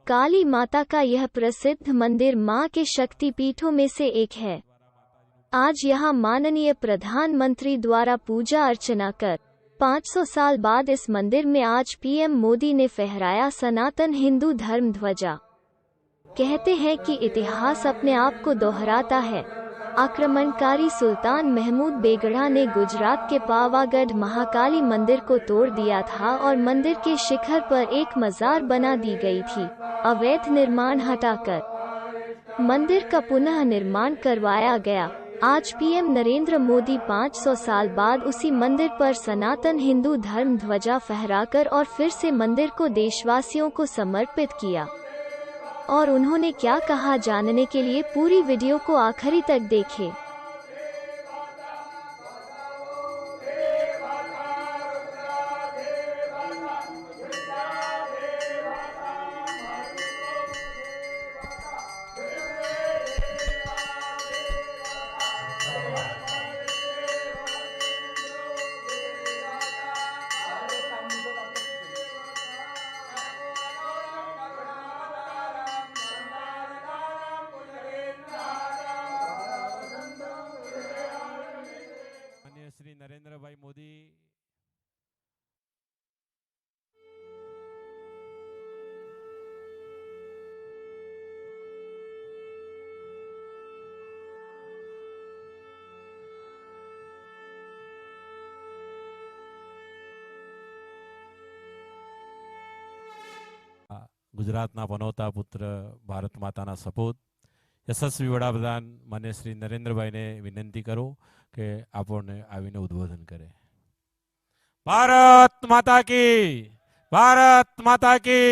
काली माता का यह प्रसिद्ध मंदिर मां के शक्तिपीठों में से एक है। आज यहां माननीय प्रधानमंत्री द्वारा पूजा अर्चना कर 500 साल बाद इस मंदिर में आज पीएम मोदी ने फहराया सनातन हिंदू धर्म ध्वजा। कहते हैं कि इतिहास अपने आप को दोहराता है। आक्रमणकारी सुल्तान महमूद बेगढ़ा ने गुजरात के पावागढ़ महाकाली मंदिर को तोड़ दिया था और मंदिर के शिखर पर एक मजार बना दी गई थी। अवैध निर्माण हटाकर मंदिर का पुनः निर्माण करवाया गया। आज पीएम नरेंद्र मोदी 500 साल बाद उसी मंदिर पर सनातन हिंदू धर्म ध्वजा फहराकर और फिर से मंदिर को देशवासियों को समर्पित किया। और उन्होंने क्या कहा, जानने के लिए पूरी वीडियो को आखिरी तक देखें। श्री नरेंद्र भाई मोदी ગુજરાતના પનોતા પુત્ર ભારત માતાના સપૂત યશસ્વી વડાપ્રધાન માન્ય શ્રી નરેન્દ્રભાઈને વિનંતી કરું કે આપણને આવીને ઉદ્બોધન કરે। ભારત માતા કી, ભારત માતા की।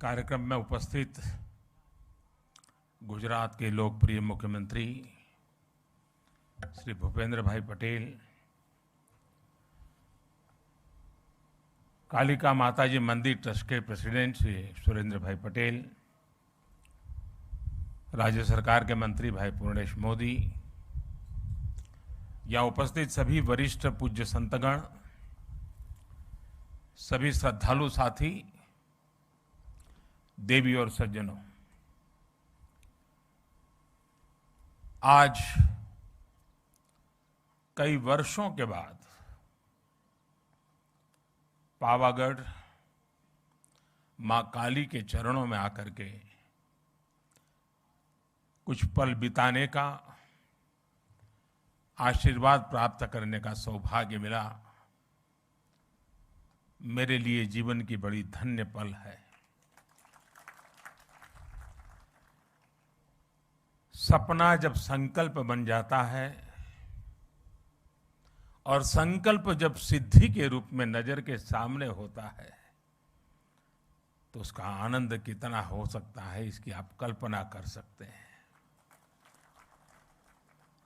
कार्यक्रम में उपस्थित गुजरात के लोकप्रिय मुख्यमंत्री श्री भूपेंद्र भाई पटेल, कालिका माताजी मंदिर ट्रस्ट के प्रेसिडेंट श्री सुरेंद्र भाई पटेल, राज्य सरकार के मंत्री भाई पूर्णेश मोदी, यहाँ उपस्थित सभी वरिष्ठ पूज्य संतगण, सभी श्रद्धालु साथी, देवी और सज्जनों, आज कई वर्षों के बाद पावागढ़ मां काली के चरणों में आकर के कुछ पल बिताने का, आशीर्वाद प्राप्त करने का सौभाग्य मिला। मेरे लिए जीवन की बड़ी धन्य पल है। सपना जब संकल्प बन जाता है और संकल्प जब सिद्धि के रूप में नजर के सामने होता है तो उसका आनंद कितना हो सकता है, इसकी आप कल्पना कर सकते हैं।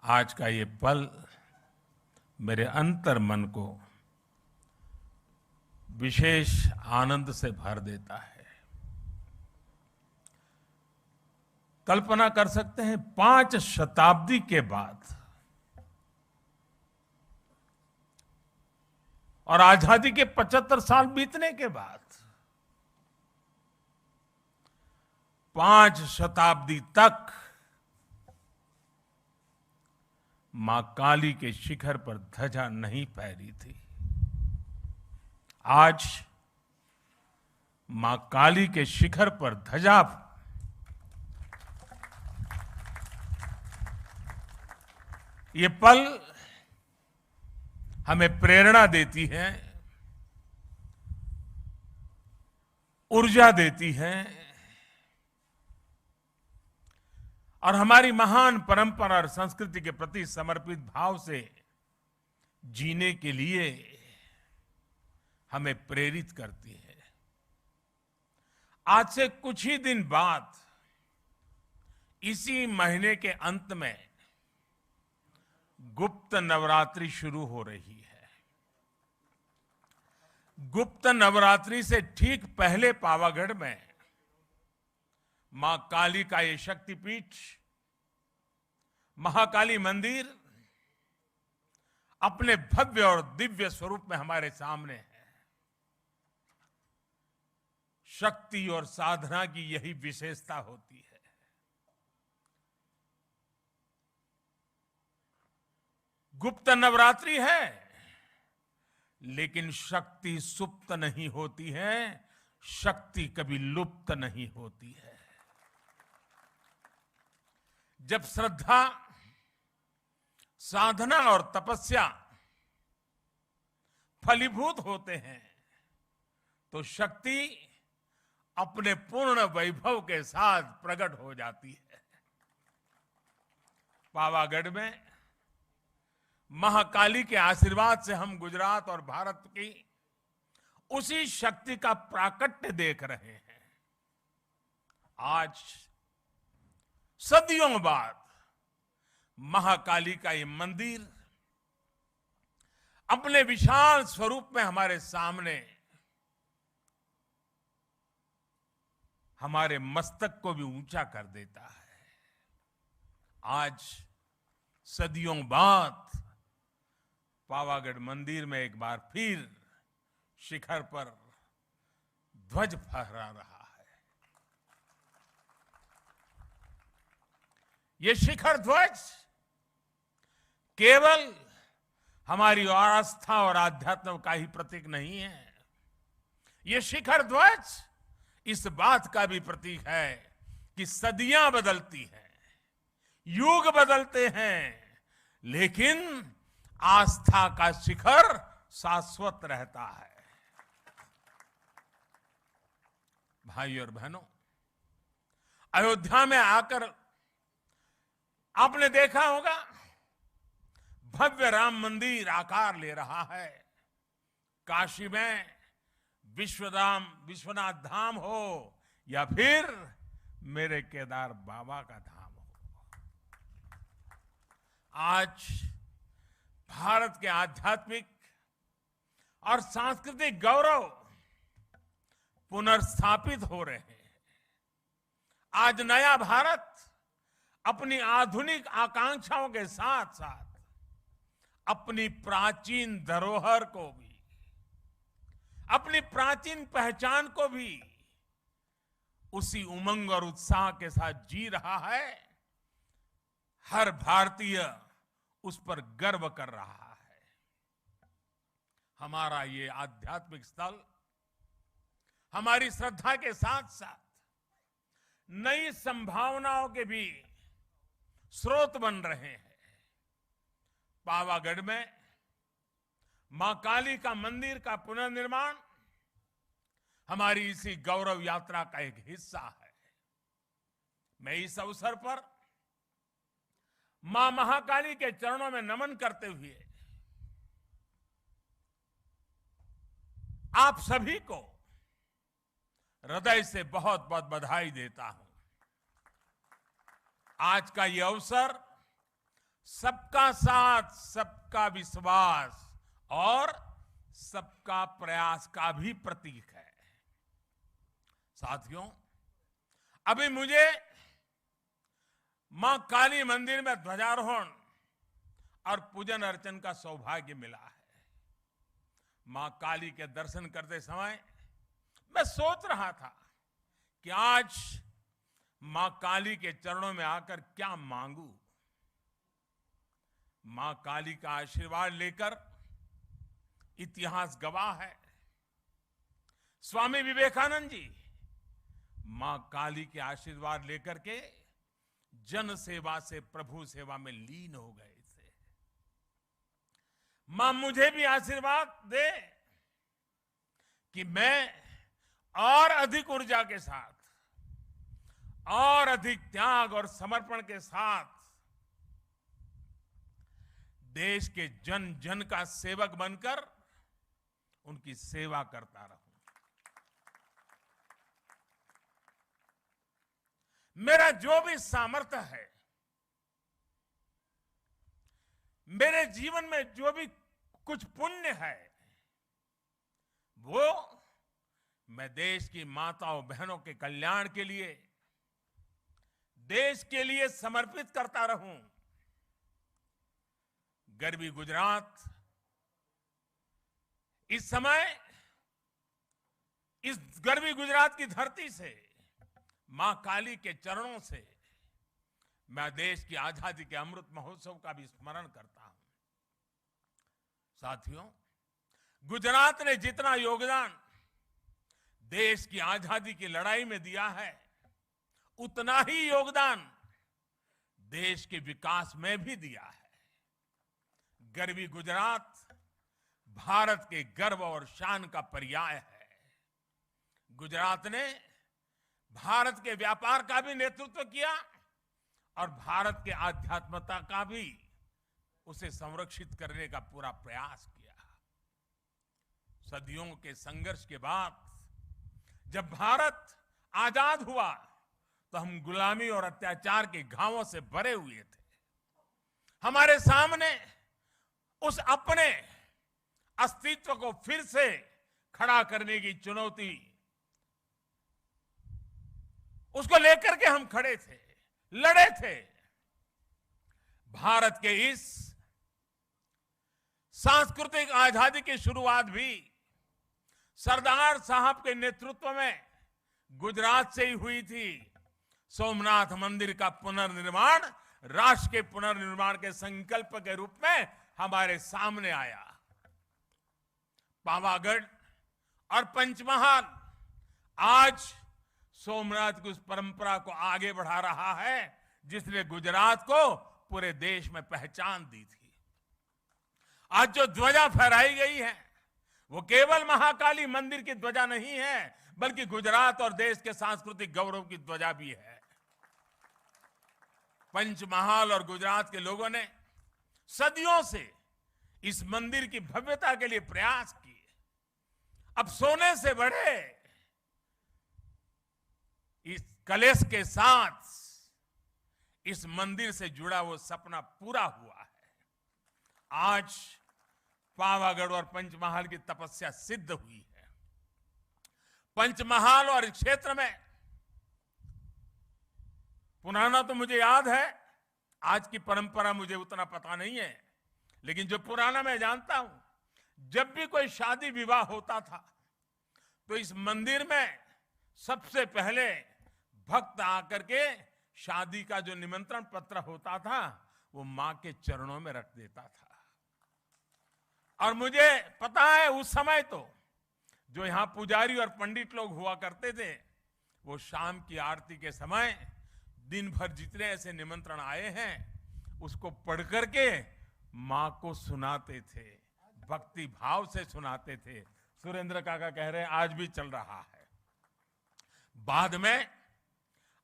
आज का ये पल मेरे अंतर मन को विशेष आनंद से भर देता है। कल्पना कर सकते हैं 5 शताब्दी के बाद और आजादी के 75 साल बीतने के बाद 5 शताब्दी तक मां काली के शिखर पर ध्वजा नहीं फहरी थी। आज मां काली के शिखर पर ध्वजा, ये पल हमें प्रेरणा देती है, ऊर्जा देती है और हमारी महान परंपरा और संस्कृति के प्रति समर्पित भाव से जीने के लिए हमें प्रेरित करती है। आज से कुछ ही दिन बाद इसी महीने के अंत में गुप्त नवरात्रि शुरू हो रही है। गुप्त नवरात्रि से ठीक पहले पावागढ़ में मां काली का ये शक्तिपीठ महाकाली मंदिर अपने भव्य और दिव्य स्वरूप में हमारे सामने है। शक्ति और साधना की यही विशेषता होती है। गुप्त नवरात्रि है, लेकिन शक्ति सुप्त नहीं होती है, शक्ति कभी लुप्त नहीं होती है। जब श्रद्धा, साधना और तपस्या फलीभूत होते हैं तो शक्ति अपने पूर्ण वैभव के साथ प्रकट हो जाती है। पावागढ़ में महाकाली के आशीर्वाद से हम गुजरात और भारत की उसी शक्ति का प्राकट्य देख रहे हैं। आज सदियों बाद महाकाली का ये मंदिर अपने विशाल स्वरूप में हमारे सामने हमारे मस्तक को भी ऊंचा कर देता है। आज सदियों बाद पावागढ़ मंदिर में एक बार फिर शिखर पर ध्वज फहरा रहा है। ये शिखर ध्वज केवल हमारी आस्था और आध्यात्म का ही प्रतीक नहीं है। ये शिखर ध्वज इस बात का भी प्रतीक है कि सदियां बदलती हैं, युग बदलते हैं, लेकिन आस्था का शिखर शाश्वत रहता है। भाई और बहनों, अयोध्या में आकर आपने देखा होगा भव्य राम मंदिर आकार ले रहा है। काशी में विश्वनाथ धाम हो या फिर मेरे केदार बाबा का धाम हो, आज भारत के आध्यात्मिक और सांस्कृतिक गौरव पुनर्स्थापित हो रहे हैं। आज नया भारत अपनी आधुनिक आकांक्षाओं के साथ साथ अपनी प्राचीन धरोहर को भी, अपनी प्राचीन पहचान को भी उसी उमंग और उत्साह के साथ जी रहा है। हर भारतीय उस पर गर्व कर रहा है। हमारा ये आध्यात्मिक स्थल हमारी श्रद्धा के साथ साथ नई संभावनाओं के भी स्रोत बन रहे हैं। पावागढ़ में मां काली का मंदिर का पुनर्निर्माण हमारी इसी गौरव यात्रा का एक हिस्सा है। मैं इस अवसर पर मां महाकाली के चरणों में नमन करते हुए आप सभी को हृदय से बहुत बहुत बधाई देता हूं। आज का ये अवसर सबका साथ, सबका विश्वास और सबका प्रयास का भी प्रतीक है। साथियों, अभी मुझे मां काली मंदिर में ध्वजारोहण और पूजन अर्चन का सौभाग्य मिला है। मां काली के दर्शन करते समय मैं सोच रहा था कि आज मां काली के चरणों में आकर क्या मांगू। मां काली का आशीर्वाद लेकर इतिहास गवाह है, स्वामी विवेकानंद जी मां काली के आशीर्वाद लेकर के जन सेवा से प्रभु सेवा में लीन हो गए थे। मां मुझे भी आशीर्वाद दे कि मैं और अधिक ऊर्जा के साथ और अधिक त्याग और समर्पण के साथ देश के जन जन का सेवक बनकर उनकी सेवा करता रहूं। मेरा जो भी सामर्थ्य है, मेरे जीवन में जो भी कुछ पुण्य है, वो मैं देश की माताओं बहनों के कल्याण के लिए, देश के लिए समर्पित करता रहूं। गरवी गुजरात इस समय इस गर्वी गुजरात की धरती से, मां काली के चरणों से मैं देश की आजादी के अमृत महोत्सव का भी स्मरण करता हूं। साथियों, गुजरात ने जितना योगदान देश की आजादी की लड़ाई में दिया है, उतना ही योगदान देश के विकास में भी दिया है। गर्वी गुजरात भारत के गर्व और शान का पर्याय है। गुजरात ने भारत के व्यापार का भी नेतृत्व किया और भारत के आध्यात्मता का भी उसे संरक्षित करने का पूरा प्रयास किया। सदियों के संघर्ष के बाद जब भारत आजाद हुआ तो हम गुलामी और अत्याचार के घावों से भरे हुए थे। हमारे सामने उस अपने अस्तित्व को फिर से खड़ा करने की चुनौती, उसको लेकर के हम खड़े थे, लड़े थे। भारत के इस सांस्कृतिक आजादी की शुरुआत भी सरदार साहब के नेतृत्व में गुजरात से ही हुई थी। सोमनाथ मंदिर का पुनर्निर्माण राष्ट्र के पुनर्निर्माण के संकल्प के रूप में हमारे सामने आया। पावागढ़ और पंचमहाल आज सोमनाथ की उस परंपरा को आगे बढ़ा रहा है जिसने गुजरात को पूरे देश में पहचान दी थी। आज जो ध्वजा फहराई गई है वो केवल महाकाली मंदिर की ध्वजा नहीं है, बल्कि गुजरात और देश के सांस्कृतिक गौरव की ध्वजा भी है। पंचमहाल और गुजरात के लोगों ने सदियों से इस मंदिर की भव्यता के लिए प्रयास किए। अब सोने से बढ़े इस कलश के साथ इस मंदिर से जुड़ा वो सपना पूरा हुआ है। आज पावागढ़ और पंचमहाल की तपस्या सिद्ध हुई है। पंचमहाल और इस क्षेत्र में पुराना तो मुझे याद है, आज की परंपरा मुझे उतना पता नहीं है, लेकिन जो पुराना मैं जानता हूं, जब भी कोई शादी विवाह होता था तो इस मंदिर में सबसे पहले भक्त आकर के शादी का जो निमंत्रण पत्र होता था वो मां के चरणों में रख देता था। और मुझे पता है उस समय तो जो यहां पुजारी और पंडित लोग हुआ करते थे, वो शाम की आरती के समय दिन भर जितने ऐसे निमंत्रण आए हैं उसको पढ़ करके मां को सुनाते थे, भक्ति भाव से सुनाते थे। सुरेंद्र काका कह रहे हैं आज भी चल रहा है। बाद में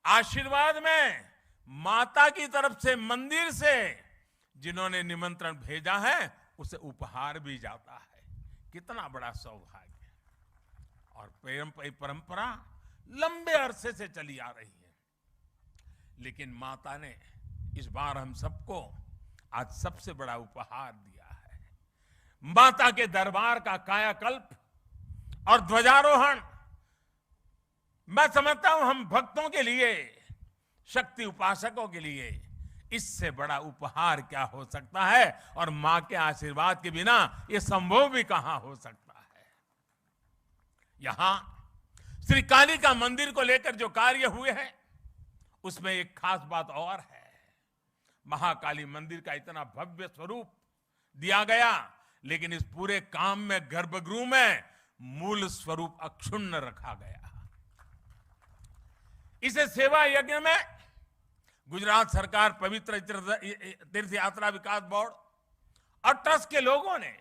आशीर्वाद में माता की तरफ से मंदिर से जिन्होंने निमंत्रण भेजा है उसे उपहार भी जाता है। कितना बड़ा सौभाग्य। और परंपरा लंबे अरसे से चली आ रही है, लेकिन माता ने इस बार हम सबको आज सबसे बड़ा उपहार दिया है। माता के दरबार का कायाकल्प और ध्वजारोहण मैं समझता हूं हम भक्तों के लिए, शक्ति उपासकों के लिए इससे बड़ा उपहार क्या हो सकता है। और मां के आशीर्वाद के बिना यह संभव भी कहां हो सकता है। यहां श्री काली का मंदिर को लेकर जो कार्य हुए हैं उसमें एक खास बात और है। महाकाली मंदिर का इतना भव्य स्वरूप दिया गया, लेकिन इस पूरे काम में गर्भगृह में मूल स्वरूप अक्षुण्ण रखा गया। इसे सेवा यज्ञ में गुजरात सरकार, पवित्र तीर्थ यात्रा विकास बोर्ड और ट्रस्ट के लोगों ने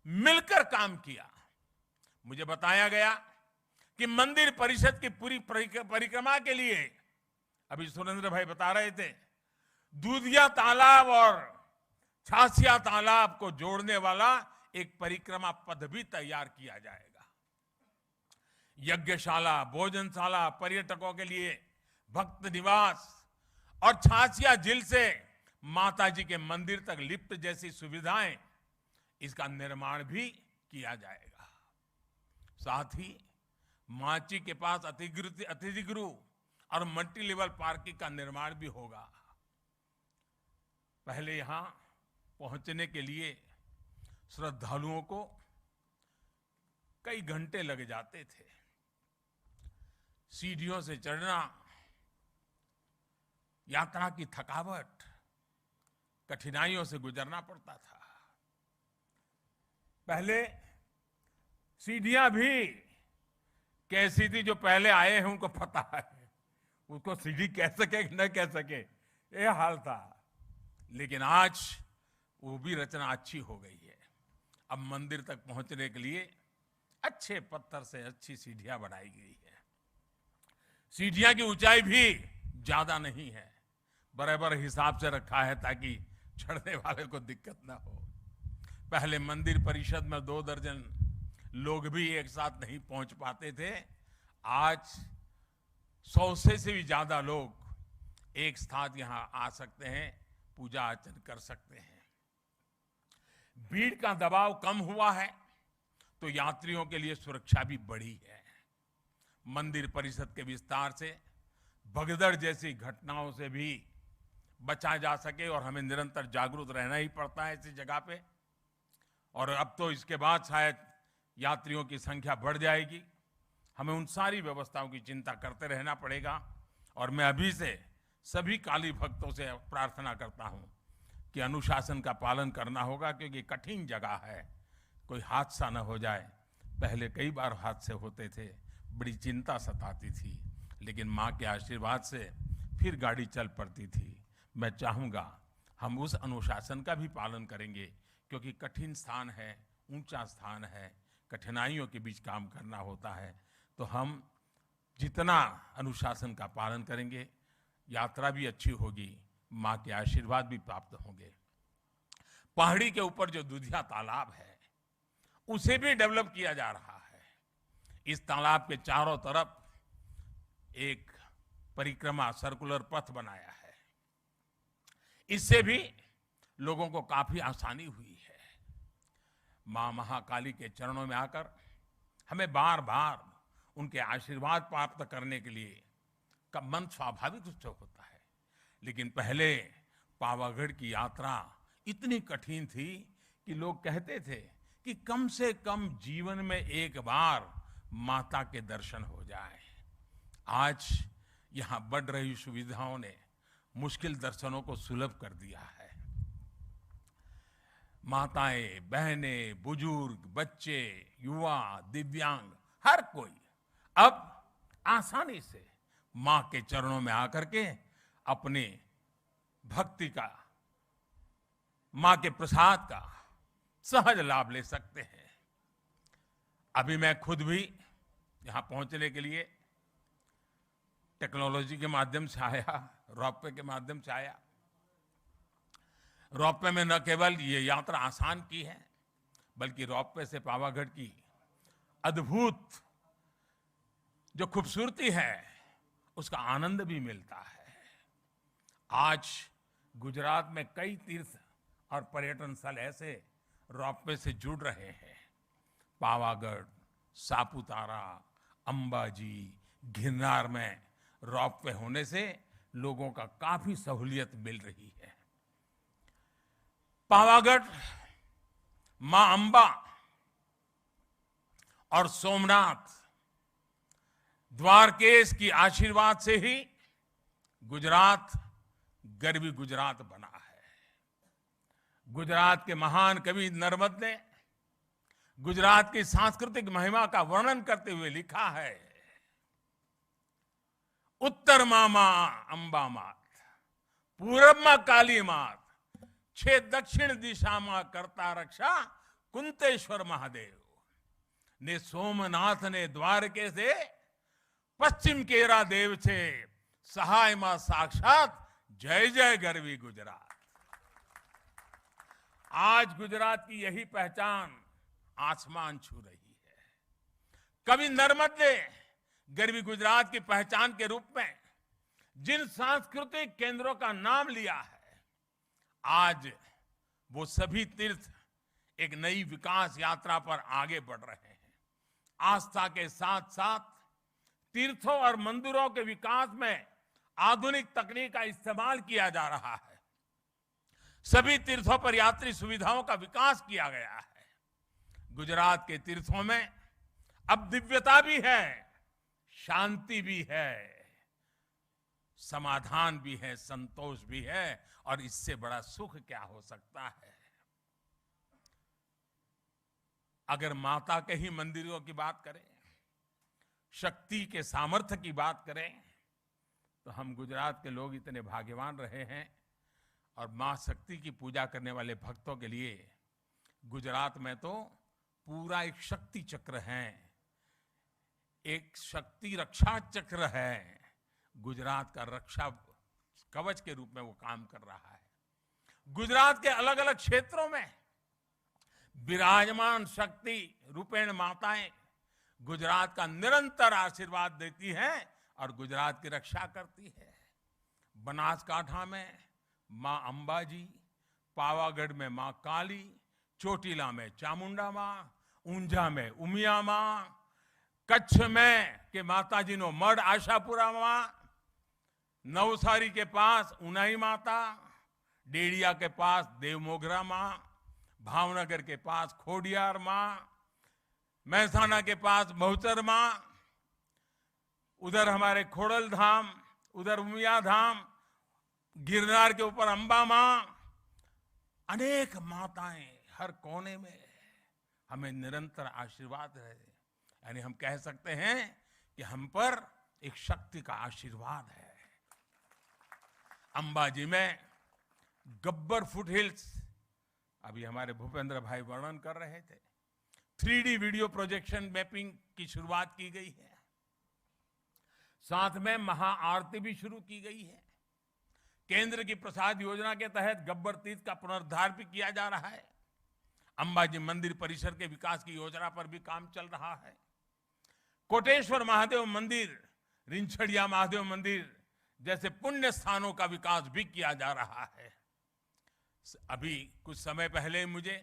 मिलकर काम किया। मुझे बताया गया कि मंदिर परिषद की पूरी परिक्रमा के लिए, अभी सुरेंद्र भाई बता रहे थे, दूधिया तालाब और छासिया तालाब को जोड़ने वाला एक परिक्रमा पथ भी तैयार किया जाएगा। यज्ञशाला, भोजनशाला, पर्यटकों के लिए भक्त निवास और छासिया झील से माताजी के मंदिर तक लिफ्ट जैसी सुविधाएं, इसका निर्माण भी किया जाएगा। साथ ही माची के पास अतिथि गृह और मल्टी लेवल पार्किंग का निर्माण भी होगा। पहले यहां पहुंचने के लिए श्रद्धालुओं को कई घंटे लग जाते थे। सीढ़ियों से चढ़ना, यात्रा की थकावट, कठिनाइयों से गुजरना पड़ता था। पहले सीढ़ियां भी कैसी थी, जो पहले आए हैं उनको पता है, उसको सीढ़ी कह सके कि न कह सके, ये हाल था। लेकिन आज वो भी रचना अच्छी हो गई है। अब मंदिर तक पहुंचने के लिए अच्छे पत्थर से अच्छी सीढ़ियां बनाई गई है। सीढ़ियां की ऊंचाई भी ज्यादा नहीं है, बराबर हिसाब से रखा है ताकि चढ़ने वाले को दिक्कत ना हो। पहले मंदिर परिषद में 2 दर्जन लोग भी एक साथ नहीं पहुंच पाते थे। आज 100 से भी ज्यादा लोग एक साथ यहां आ सकते हैं, पूजा अर्चन कर सकते हैं। भीड़ का दबाव कम हुआ है तो यात्रियों के लिए सुरक्षा भी बढ़ी है। मंदिर परिषद के विस्तार से भगदड़ जैसी घटनाओं से भी बचा जा सके, और हमें निरंतर जागरूक रहना ही पड़ता है ऐसी जगह पे। और अब तो इसके बाद शायद यात्रियों की संख्या बढ़ जाएगी, हमें उन सारी व्यवस्थाओं की चिंता करते रहना पड़ेगा। और मैं अभी से सभी काली भक्तों से प्रार्थना करता हूं कि अनुशासन का पालन करना होगा, क्योंकि कठिन जगह है, कोई हादसा न हो जाए। पहले कई बार हादसे होते थे, बड़ी चिंता सताती थी, लेकिन माँ के आशीर्वाद से फिर गाड़ी चल पड़ती थी। मैं चाहूँगा हम उस अनुशासन का भी पालन करेंगे, क्योंकि कठिन स्थान है, ऊंचा स्थान है, कठिनाइयों के बीच काम करना होता है। तो हम जितना अनुशासन का पालन करेंगे, यात्रा भी अच्छी होगी, माँ के आशीर्वाद भी प्राप्त होंगे। पहाड़ी के ऊपर जो दुधिया तालाब है, उसे भी डेवलप किया जा रहा है। इस तालाब के चारों तरफ एक परिक्रमा सर्कुलर पथ बनाया है। इससे भी लोगों को काफी आसानी हुई है। मां महाकाली के चरणों में आकर हमें बार बार उनके आशीर्वाद प्राप्त करने के लिए का मन स्वाभाविक रूप से होता है। लेकिन पहले पावागढ़ की यात्रा इतनी कठिन थी कि लोग कहते थे कि कम से कम जीवन में एक बार माता के दर्शन हो जाए। आज यहां बढ़ रही सुविधाओं ने मुश्किल दर्शनों को सुलभ कर दिया है। माताएं, बहनें, बुजुर्ग, बच्चे, युवा, दिव्यांग, हर कोई अब आसानी से मां के चरणों में आकर के अपने भक्ति का, मां के प्रसाद का सहज लाभ ले सकते हैं। अभी मैं खुद भी यहां पहुंचने के लिए टेक्नोलॉजी के माध्यम से आया, रोपवे के माध्यम से आया। रोपवे में न केवल ये यात्रा आसान की है, बल्कि रोपवे से पावागढ़ की अद्भुत जो खूबसूरती है, उसका आनंद भी मिलता है। आज गुजरात में कई तीर्थ और पर्यटन स्थल ऐसे रोपवे से जुड़ रहे हैं। पावागढ़, सापुतारा, अंबाजी, गिरनार में रोपवे होने से लोगों का काफी सहूलियत मिल रही है। पावागढ़, मां अंबा और सोमनाथ, द्वारकेश की आशीर्वाद से ही गुजरात गरवी गुजरात बना है। गुजरात के महान कवि नर्मद ने गुजरात की सांस्कृतिक महिमा का वर्णन करते हुए लिखा है, उत्तर मामा अंबा मात, पूरब मां काली मात, छे दक्षिण दिशा मां करता रक्षा कुंतेश्वर महादेव ने सोमनाथ ने द्वारके से पश्चिम केरा देव से सहाय मां साक्षात जय जय गरवी गुजरात। आज गुजरात की यही पहचान आसमान छू रही है। कवि नर्मद ने गरवी गुजरात की पहचान के रूप में जिन सांस्कृतिक केंद्रों का नाम लिया है, आज वो सभी तीर्थ एक नई विकास यात्रा पर आगे बढ़ रहे हैं। आस्था के साथ साथ तीर्थों और मंदिरों के विकास में आधुनिक तकनीक का इस्तेमाल किया जा रहा है। सभी तीर्थों पर यात्री सुविधाओं का विकास किया गया है। गुजरात के तीर्थों में अब दिव्यता भी है, शांति भी है, समाधान भी है, संतोष भी है, और इससे बड़ा सुख क्या हो सकता है। अगर माता के ही मंदिरों की बात करें, शक्ति के सामर्थ्य की बात करें, तो हम गुजरात के लोग इतने भाग्यवान रहे हैं। और मां शक्ति की पूजा करने वाले भक्तों के लिए गुजरात में तो पूरा एक शक्ति चक्र है, एक शक्ति रक्षा चक्र है। गुजरात का रक्षा कवच के रूप में वो काम कर रहा है। गुजरात के अलग अलग क्षेत्रों में विराजमान शक्ति रूपेण माताएं गुजरात का निरंतर आशीर्वाद देती हैं और गुजरात की रक्षा करती है। बनासकांठा में मां अंबाजी, पावागढ़ में मां काली, चोटीला में चामुंडा मां, ऊंझा में उमिया मां, कच्छ में के माताजी नो मढ़ आशापुरा मां, नवसारी के पास उनाई माता, डेडिया के पास देवमोगरा मां, भावनगर के पास खोडियार मां, महसाना के पास बहुचर मां, उधर हमारे खोड़ल धाम, उधर उमिया धाम, गिरनार के ऊपर अंबा मां, अनेक माताएं हर कोने में हमें निरंतर आशीर्वाद है। यानी हम कह सकते हैं कि हम पर एक शक्ति का आशीर्वाद है। अंबाजी में गब्बर फुट हिल्स, अभी हमारे भूपेंद्र भाई वर्णन कर रहे थे, 3D वीडियो प्रोजेक्शन मैपिंग की शुरुआत की गई है। साथ में महाआरती भी शुरू की गई है। केंद्र की प्रसाद योजना के तहत गब्बर तीर्थ का पुनरुद्धार भी किया जा रहा है। अंबाजी मंदिर परिसर के विकास की योजना पर भी काम चल रहा है। कोटेश्वर महादेव मंदिर, रिंछड़िया महादेव मंदिर जैसे पुण्य स्थानों का विकास भी किया जा रहा है। अभी कुछ समय पहले मुझे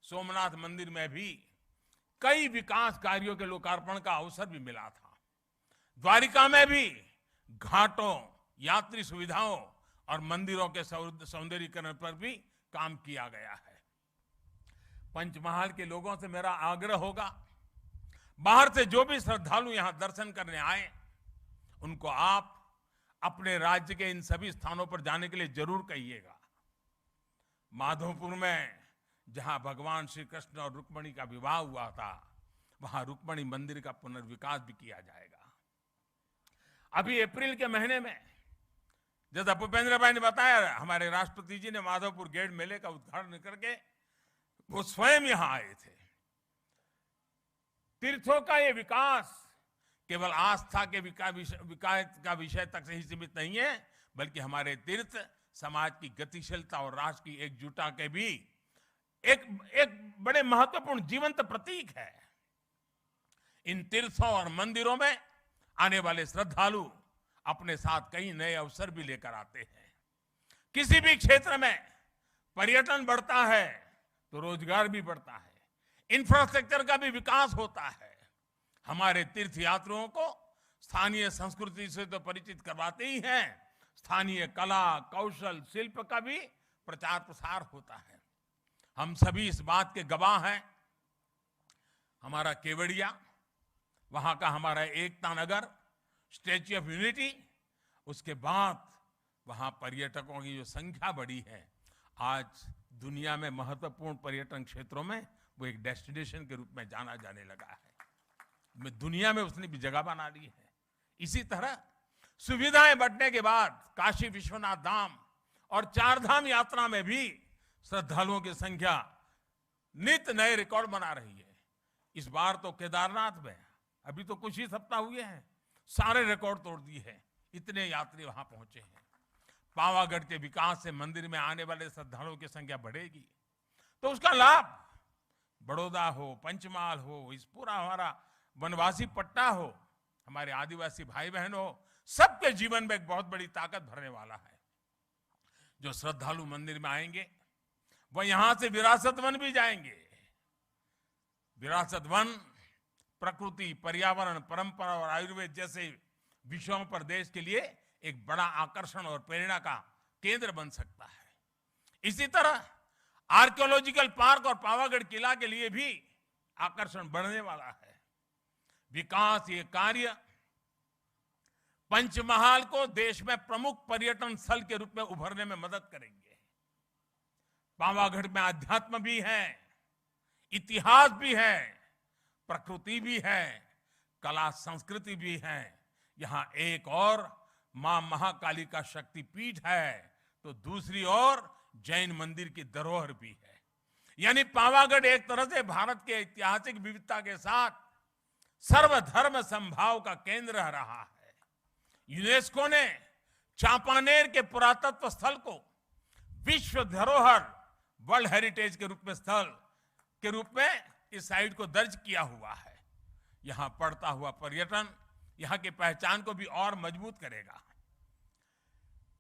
सोमनाथ मंदिर में भी कई विकास कार्यों के लोकार्पण का अवसर भी मिला था। द्वारिका में भी घाटों, यात्री सुविधाओं और मंदिरों के सौंदर्यीकरण पर भी काम किया गया है। पंचमहाल के लोगों से मेरा आग्रह होगा, बाहर से जो भी श्रद्धालु यहां दर्शन करने आए, उनको आप अपने राज्य के इन सभी स्थानों पर जाने के लिए जरूर कहिएगा। माधोपुर में जहां भगवान श्री कृष्ण और रुक्मणी का विवाह हुआ था, वहां रुक्मणी मंदिर का पुनर्विकास भी किया जाएगा। अभी अप्रैल के महीने में जैसा भूपेंद्र भाई ने बताया, हमारे राष्ट्रपति जी ने माधवपुर गेट मेले का उद्घाटन करके वो स्वयं यहां आए थे। तीर्थों का ये विकास केवल आस्था के विकास का विषय तक से ही सीमित नहीं है, बल्कि हमारे तीर्थ समाज की गतिशीलता और राष्ट्र की एकजुटता के भी एक बड़े महत्वपूर्ण जीवंत प्रतीक है। इन तीर्थों और मंदिरों में आने वाले श्रद्धालु अपने साथ कई नए अवसर भी लेकर आते हैं। किसी भी क्षेत्र में पर्यटन बढ़ता है तो रोजगार भी बढ़ता है, इंफ्रास्ट्रक्चर का भी विकास होता है। हमारे तीर्थ यात्रियों को स्थानीय संस्कृति से तो परिचित करवाते ही हैं, स्थानीय कला, कौशल, शिल्प का भी प्रचार प्रसार होता है। हम सभी इस बात के गवाह हैं। हमारा केवड़िया, वहां का हमारा Ekta Nagar, statue of unity, उसके बाद वहां पर्यटकों की जो संख्या बढ़ी है, आज दुनिया में महत्वपूर्ण पर्यटन क्षेत्रों में वो एक डेस्टिनेशन के रूप में जाना जाने लगा है। दुनिया में उसने भी जगह बना ली है। इसी तरह सुविधाएं बढ़ने के बाद काशी विश्वनाथ धाम और चार धाम यात्रा में भी श्रद्धालुओं की संख्या नित्य नए रिकॉर्ड बना रही है। इस बार तो केदारनाथ में अभी तो कुछ ही सप्ताह हुए हैं, सारे रिकॉर्ड तोड़ दिए हैं, इतने यात्री वहां पहुंचे हैं। पावागढ़ के विकास से मंदिर में आने वाले श्रद्धालुओं की संख्या बढ़ेगी, तो उसका लाभ बड़ौदा हो, पंचमहाल हो, इस पूरा हमारा वनवासी पट्टा हो, हमारे आदिवासी भाई बहन हो, सबके जीवन में एक बहुत बड़ी ताकत भरने वाला है। जो श्रद्धालु मंदिर में आएंगे वह यहां से विरासत वन भी जाएंगे। विरासत वन प्रकृति, पर्यावरण, परंपरा और आयुर्वेद जैसे विषयों पर देश के लिए एक बड़ा आकर्षण और प्रेरणा का केंद्र बन सकता है। इसी तरह आर्कियोलॉजिकल पार्क और पावागढ़ किला के लिए भी आकर्षण बढ़ने वाला है। विकास ये कार्य पंचमहाल को देश में प्रमुख पर्यटन स्थल के रूप में उभरने में मदद करेंगे। पावागढ़ में आध्यात्म भी है, इतिहास भी है, प्रकृति भी है, कला संस्कृति भी है। यहां एक और मां महाकाली का शक्तिपीठ है तो दूसरी ओर जैन मंदिर की धरोहर भी है। यानी पावागढ़ एक तरह से भारत के ऐतिहासिक विविधता के साथ सर्वधर्म समभाव का केंद्र रहा है। यूनेस्को ने चांपानेर के पुरातत्व स्थल को विश्व धरोहर वर्ल्ड हेरिटेज के रूप में इस साइट को दर्ज किया हुआ है। यहां बढ़ता हुआ पर्यटन यहां की पहचान को भी और मजबूत करेगा।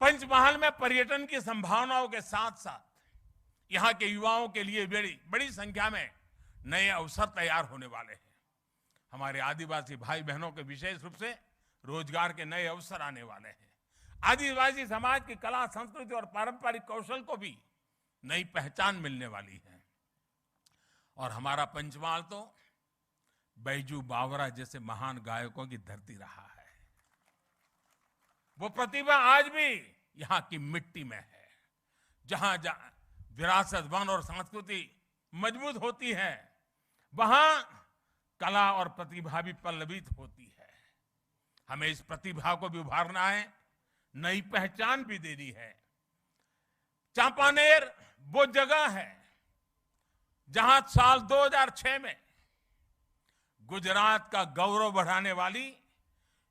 पंचमहाल में पर्यटन की संभावनाओं के साथ साथ यहां के युवाओं के लिए बड़ी संख्या में नए अवसर तैयार होने वाले हैं। हमारे आदिवासी भाई बहनों के विशेष रूप से रोजगार के नए अवसर आने वाले हैं। आदिवासी समाज की कला संस्कृति और पारंपरिक कौशल को भी नई पहचान मिलने वाली है। और हमारा पंचमहाल तो बैजू बावरा जैसे महान गायकों की धरती रहा है। वो प्रतिभा आज भी यहां की मिट्टी में है। जहां विरासत, वन और संस्कृति मजबूत होती है, वहां कला और प्रतिभा भी पल्लवित होती है। हमें इस प्रतिभा को भी उभारना है, नई पहचान भी देनी है। चांपानेर वो जगह है जहां साल 2006 में गुजरात का गौरव बढ़ाने वाली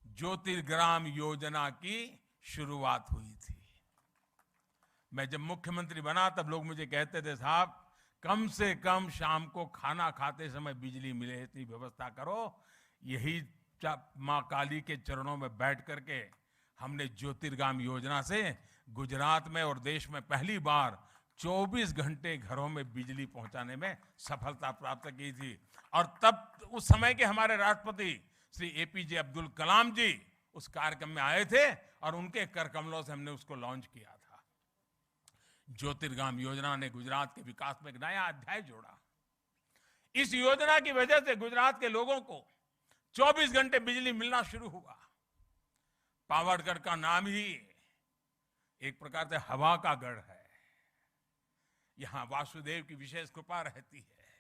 ज्योतिर्ग्राम योजना की शुरुआत हुई थी। मैं जब मुख्यमंत्री बना तब लोग मुझे कहते थे, साहब कम से कम शाम को खाना खाते समय बिजली मिले इतनी व्यवस्था करो। यही मां काली के चरणों में बैठ करके हमने ज्योतिर्ग्राम योजना से गुजरात में और देश में पहली बार 24 घंटे घरों में बिजली पहुंचाने में सफलता प्राप्त की थी। और तब उस समय के हमारे राष्ट्रपति श्री एपीजे अब्दुल कलाम जी उस कार्यक्रम में आए थे और उनके कर कमलों से हमने उसको लॉन्च किया था। ज्योतिर्ग्राम योजना ने गुजरात के विकास में एक नया अध्याय जोड़ा। इस योजना की वजह से गुजरात के लोगों को 24 घंटे बिजली मिलना शुरू हुआ। पावरगढ़ का नाम ही एक प्रकार से हवा का गढ़ है। यहां वासुदेव की विशेष कृपा रहती है।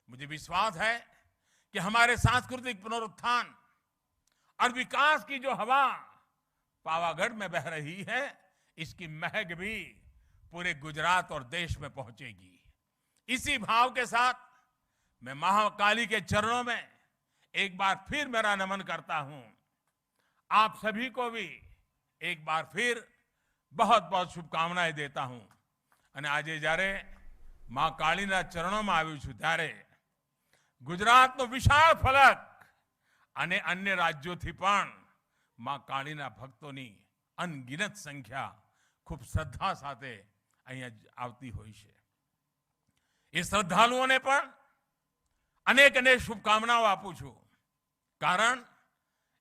मुझे विश्वास है कि हमारे सांस्कृतिक पुनरुत्थान और विकास की जो हवा पावागढ़ में बह रही है, इसकी महक भी पूरे गुजरात और देश में पहुंचेगी। इसी भाव के साथ मैं महाकाली के चरणों में एक बार फिर मेरा नमन करता हूं। आप सभी को भी एक बार फिर बहुत बहुत शुभकामनाएं देता हूं। અને આજે જ્યારે માં કાળીના ચરણોમાં આવ્યું છું ત્યારે ગુજરાતનો વિશાળ ફલક અને અન્ય રાજ્યોથી પણ માં કાળીના ભક્તોની અનગિનત સંખ્યા ખૂબ શ્રદ્ધા સાથે અહીંયા આવતી હોય છે। એ શ્રદ્ધાળુઓને પણ અનેક અનેક શુભકામનાઓ આપું છું। કારણ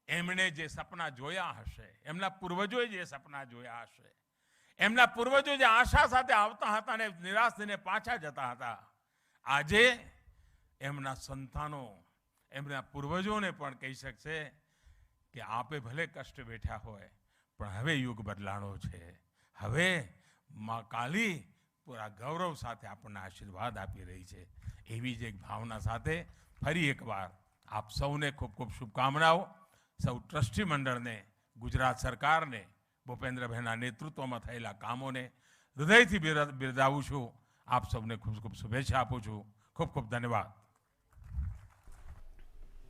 એમણે જે સપના જોયા હશે, એમના પૂર્વજોએ જે સપના જોયા હશે, એમના પૂર્વજો જે આશા સાથે આવતા હતા અને નિરાશ થઈને પાછા જતા હતા, આજે એમના સંતાનો એમના પૂર્વજોને પણ કહી શકશે કે આપે ભલે કષ્ટ વેઠ્યા હોય પણ હવે યુગ બદલાણો છે। હવે માં કાલી પૂરા ગૌરવ સાથે આપણને આશીર્વાદ આપી રહી છે। એવી જ એક ભાવના સાથે ફરી એકવાર આપ સૌને ખૂબ ખૂબ શુભકામનાઓ। સૌ ટ્રસ્ટી મંડળને, ગુજરાત સરકારને, ભૂપેન્દ્રભાઈના નેતૃત્વમાં થયેલા કામોને હૃદયથી બિરદાવું છું। આપ સૌને ખૂબ ખૂબ શુભેચ્છા આપું છું। ખૂબ ખૂબ ધન્યવાદ।